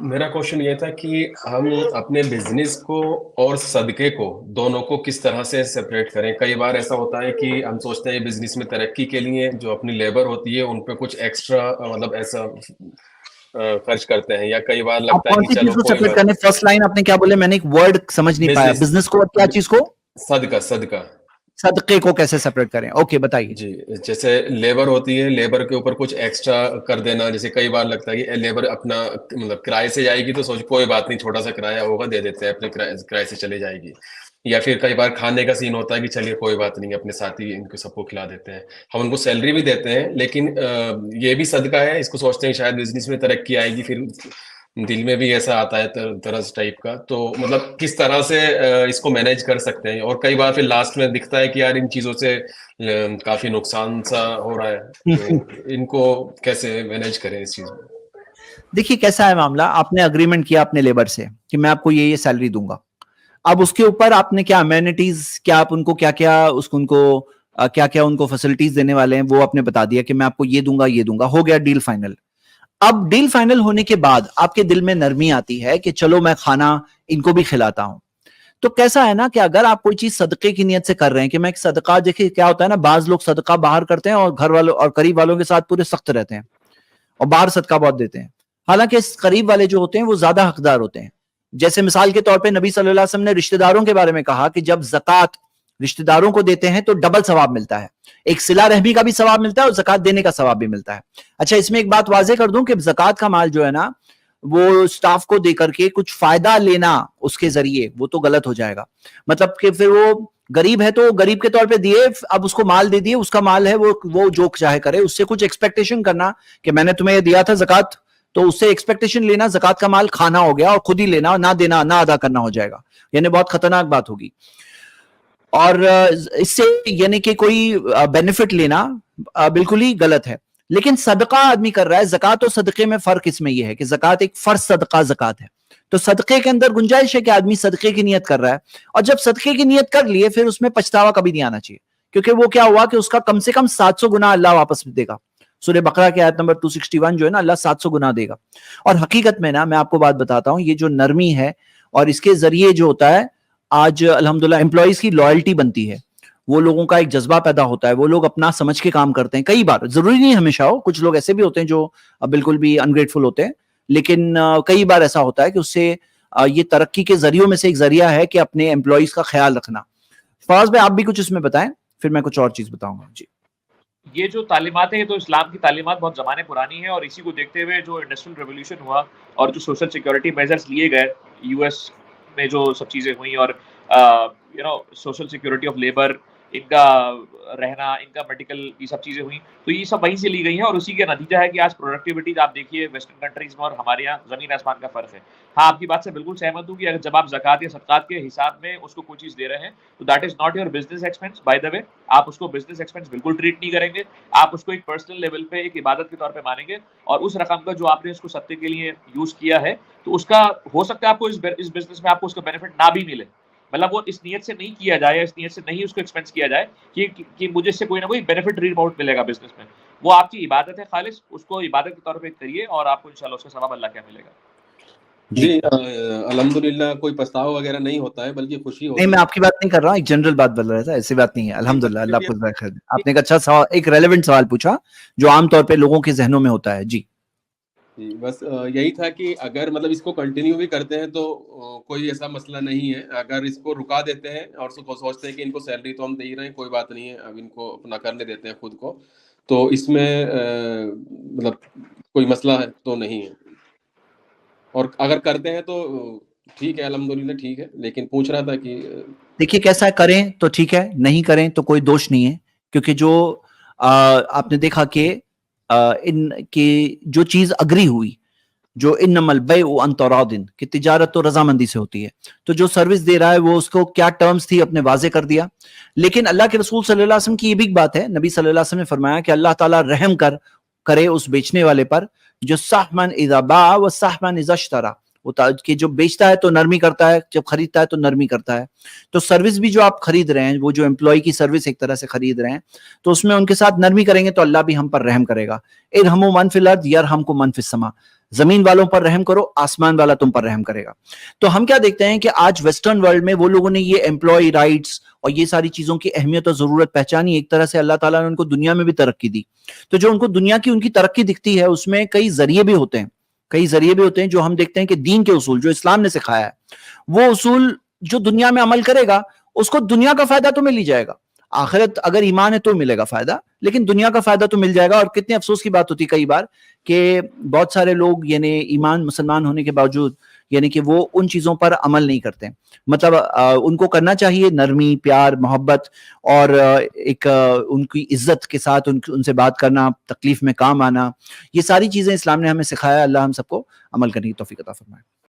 میرا کوشچن یہ تھا کہ ہم اپنے بزنس کو اور صدقے کو دونوں کو کس طرح سے سپریٹ کریں. کئی بار ایسا ہوتا ہے کہ ہم سوچتے ہیں بزنس میں ترقی کے لیے جو اپنی لیبر ہوتی ہے ان پہ کچھ ایکسٹرا مطلب ایسا خرچ کرتے ہیں, یا کئی بار آپ لگتا ہے کون کہ سی چیز چلو کو کوئی سپریٹ کرنے؟ فرسٹ لائن آپ نے کیا بولے؟ میں نے ایک ورڈ سمجھ نہیں پایا. بزنس کو اور کیا چیز کو؟ صدقہ. صدقے کو کیسے سپریٹ کریں؟ اوکے بتائیے. جی, جیسے لیبر ہوتی ہے, لیبر کے اوپر کچھ ایکسٹرا کر دینا. جیسے کئی بار لگتا ہے کہ لیبر اپنا مطلب کرائے سے جائے گی تو سوچ کوئی بات نہیں, چھوٹا سا کرایہ ہوگا دے دیتے ہیں, اپنے کرائے سے چلے جائے گی. یا پھر کئی بار کھانے کا سین ہوتا ہے کہ چلیے کوئی بات نہیں, اپنے ساتھی ان کو سب کو کھلا دیتے ہیں. ہم ان کو سیلری بھی دیتے ہیں, لیکن یہ بھی صدقہ ہے. اس کو سوچتے ہیں شاید بزنس میں ترقی آئے گی, پھر دل میں بھی ایسا آتا ہے طرز ٹائپ کا. تو مطلب کس طرح سے اس کو مینیج کر سکتے ہیں؟ اور کئی بار پھر لاسٹ میں دکھتا ہے کہ یار ان چیزوں سے کافی نقصان سا ہو رہا ہے, تو ان کو کیسے مینیج کریں اس چیز میں؟ دیکھیے کیسا ہے معاملہ. آپ نے اگریمنٹ کیا اپنے لیبر سے کہ میں آپ کو یہ سیلری دوں گا. اب اس کے اوپر آپ نے کیا امینٹیز, کیا آپ ان کو کیا کیا ان کو فیسلٹیز دینے والے ہیں وہ آپ نے بتا دیا کہ میں آپ کو یہ دوں گا, ہو گیا ڈیل فائنل. اب ڈیل فائنل ہونے کے بعد آپ کے دل میں نرمی آتی ہے کہ چلو میں کھانا ان کو بھی کھلاتا ہوں. تو کیسا ہے نا کہ اگر آپ کوئی چیز صدقے کی نیت سے کر رہے ہیں کہ میں ایک صدقہ, دیکھیں کیا ہوتا ہے نا, بعض لوگ صدقہ باہر کرتے ہیں اور گھر والوں اور قریب والوں کے ساتھ پورے سخت رہتے ہیں اور باہر صدقہ بہت دیتے ہیں. حالانکہ قریب والے جو ہوتے ہیں وہ زیادہ حقدار ہوتے ہیں. جیسے مثال کے طور پہ نبی صلی اللہ علیہ وسلم نے رشتہ داروں کے بارے میں کہا کہ جب زکوٰۃ رشتہ داروں کو دیتے ہیں تو ڈبل ثواب ملتا ہے. ایک صلہ رحمی کا بھی ثواب ملتا ہے اور زکوٰۃ دینے کا ثواب بھی ملتا ہے. اچھا, اس میں ایک بات واضح کر دوں کہ زکوٰۃ کا مال جو ہے نا وہ سٹاف کو دے کر کے کچھ فائدہ لینا اس کے ذریعے, وہ تو غلط ہو جائے گا. مطلب کہ پھر وہ غریب ہے تو غریب کے طور پہ دیے, اب اس کو مال دے دیے, اس کا مال ہے, وہ جو چاہے کرے. اس سے کچھ ایکسپیکٹیشن کرنا کہ میں نے تمہیں یہ دیا تھا زکوٰۃ, تو اس سے ایکسپیکٹیشن لینا زکوٰۃ کا مال کھانا ہو گیا, اور خود ہی لینا, نہ دینا, نہ ادا کرنا ہو جائے گا. یعنی بہت خطرناک بات ہوگی. اور اس سے یعنی کہ کوئی بینیفٹ لینا بالکل ہی غلط ہے. لیکن صدقہ آدمی کر رہا ہے. زکوٰۃ اور صدقے میں فرق اس میں یہ ہے کہ زکوٰۃ ایک فرض صدقہ زکوٰۃ ہے, تو صدقے کے اندر گنجائش ہے کہ آدمی صدقے کی نیت کر رہا ہے, اور جب صدقے کی نیت کر لیے پھر اس میں پچھتاوا کبھی نہیں آنا چاہیے, کیونکہ وہ کیا ہوا کہ اس کا کم سے کم 700 گنا اللہ واپس دے گا. سورہ بقرہ کی آیت نمبر 261 جو ہے نا, اللہ 700 گنا دے گا. اور حقیقت میں نا, میں آپ کو بات بتاتا ہوں, یہ جو نرمی ہے اور اس کے ذریعے جو ہوتا ہے, آج الحمدللہ امپلائیز کی لائلٹی بنتی ہے, وہ لوگوں کا ایک جذبہ پیدا ہوتا ہے, وہ لوگ اپنا سمجھ کے کام کرتے ہیں. کئی بار, ضروری نہیں ہمیشہ ہو, کچھ لوگ ایسے بھی ہوتے ہیں جو بالکل بھی انگریٹفل ہوتے ہیں, لیکن کئی بار ایسا ہوتا ہے کہ اس سے یہ ترقی کے ذریعوں میں سے ایک ذریعہ ہے کہ اپنے امپلائیز کا خیال رکھنا. فواز بھائی آپ بھی کچھ اس میں بتائیں, پھر میں کچھ اور چیز بتاؤں گا. جی, یہ جو تعلیمات ہیں تو اسلام کی تعلیمات بہت زمانے پرانی ہیں, اور اسی کو دیکھتے ہوئے جو انڈسٹریل ریولیوشن ہوا اور جو سوشل سیکورٹی میجرز لیے گئے یو ایس میں, جو سب چیزیں ہوئیں, اور سوشل سیکورٹی آف لیبر, ان کا رہنا, ان کا میڈیکل, یہ سب چیزیں ہوئیں, تو یہ سب وہیں سے لی گئی ہیں. اور اسی کا نتیجہ ہے کہ آج پروڈکٹیوٹی آپ دیکھیے ویسٹرن کنٹریز میں اور ہمارے یہاں زمین آسمان کا فرق ہے. ہاں, آپ کی بات سے بالکل سہمت ہوں کہ اگر جب آپ زکوٰۃ یا صدقات کے حساب میں اس کو کوئی چیز دے رہے ہیں تو that is not your business expense. By the way, آپ اس کو بزنس ایکسپینس بالکل ٹریٹ نہیں کریں گے, آپ اس کو ایک پرسنل لیول پہ ایک عبادت کے طور پہ مانیں گے, اور اس رقم کا جو آپ نے اس کو صدقے کے لیے یوز کیا ہے تو اس کا ہو سکتا ہے آپ کو اس بزنس میں آپ کو اس کا بینیفٹ نہ بھی ملے. مطلب وہ اس نیت سے نہیں کیا جائے, اس نیت سے نہیں اس کو ایکسپینس کیا جائے کہ مجھے اس سے کوئی نہ کوئی بینیفٹ ریباؤنڈ ملے گا بزنس میں. وہ آپ کی عبادت ہے خالص, اس کو عبادت کے طور پہ کریے اور آپ کو انشاءاللہ اس کا ثواب اللہ کیا ملے گا. جی, الحمدللہ کوئی پچھتاوا وغیرہ نہیں ہوتا ہے, بلکہ خوشی ہوتی نہیں, ہے. میں آپ کی بات نہیں کر رہا ہوں, ایک جنرل بات بول رہا تھا, ایسی بات نہیں ہے. الحمدللہ, اللہ آپ کو جزائے خیر. آپ نے ایک اچھا سوال, ایک ریلیونٹ سوال پوچھا جو عام طور پہ لوگوں کے ذہنوں میں ہوتا ہے. جی, بس یہی تھا کہ اگر مطلب اس کو کنٹینیو بھی کرتے ہیں تو کوئی ایسا مسئلہ نہیں ہے. اگر اس کو رکا دیتے ہیں اور سوچتے ہیں کہ ان کو سیلری تو ہم دے ہی رہے ہیں, کوئی بات نہیں ہے, اب ان کو اپنا کرنے دیتے ہیں خود کو, تو اس میں مطلب کوئی مسئلہ ہے تو نہیں ہے. اور اگر کرتے ہیں تو ٹھیک ہے, الحمدللہ ٹھیک ہے, لیکن پوچھ رہا تھا کہ دیکھیے کیسا ہے, کریں تو ٹھیک ہے, نہیں کریں تو کوئی دوش نہیں ہے, کیونکہ جو آپ نے دیکھا کہ ان کی جو چیز اگری ہوئی, جو انما البیع عن تراض, کہ تجارت تو رضامندی سے ہوتی ہے, تو جو سروس دے رہا ہے وہ اس کو کیا ٹرمز تھی اپنے واضح کر دیا. لیکن اللہ کے رسول صلی اللہ علیہ وسلم کی یہ بھی ایک بات ہے, نبی صلی اللہ علیہ وسلم نے فرمایا کہ اللہ تعالیٰ رحم کرے اس بیچنے والے پر جو سہمن اذا باع و سہمن اذا اشترى, کہ جو بیچتا ہے تو نرمی کرتا ہے, جب خریدتا ہے تو نرمی کرتا ہے. تو سروس بھی جو آپ خرید رہے ہیں, وہ جو امپلائی کی سروس ایک طرح سے خرید رہے ہیں, تو اس میں ان کے ساتھ نرمی کریں گے تو اللہ بھی ہم پر رحم کرے گا. ارحموا من فی الارض یرحمکم من فی السماء. زمین والوں پر رحم کرو، آسمان والا تم پر رحم کرے گا. تو ہم کیا دیکھتے ہیں کہ آج ویسٹرن ورلڈ میں وہ لوگوں نے یہ امپلائی رائٹس اور یہ ساری چیزوں کی اہمیت اور ضرورت پہچانی. ایک طرح سے اللہ تعالیٰ نے ان کو دنیا میں بھی ترقی دی. تو جو ان کو دنیا کی ان کی ترقی دکھتی ہے اس میں کئی ذریعے بھی ہوتے ہیں جو ہم دیکھتے ہیں کہ دین کے اصول جو اسلام نے سکھایا ہے وہ اصول جو دنیا میں عمل کرے گا اس کو دنیا کا فائدہ تو مل ہی جائے گا. آخرت اگر ایمان ہے تو ملے گا فائدہ، لیکن دنیا کا فائدہ تو مل جائے گا. اور کتنے افسوس کی بات ہوتی کئی بار کہ بہت سارے لوگ یعنی ایمان مسلمان ہونے کے باوجود یعنی کہ وہ ان چیزوں پر عمل نہیں کرتے. مطلب ان کو کرنا چاہیے نرمی، پیار، محبت اور ایک ان کی عزت کے ساتھ ان سے بات کرنا، تکلیف میں کام آنا. یہ ساری چیزیں اسلام نے ہمیں سکھایا. اللہ ہم سب کو عمل کرنے کی توفیق عطا فرمائے.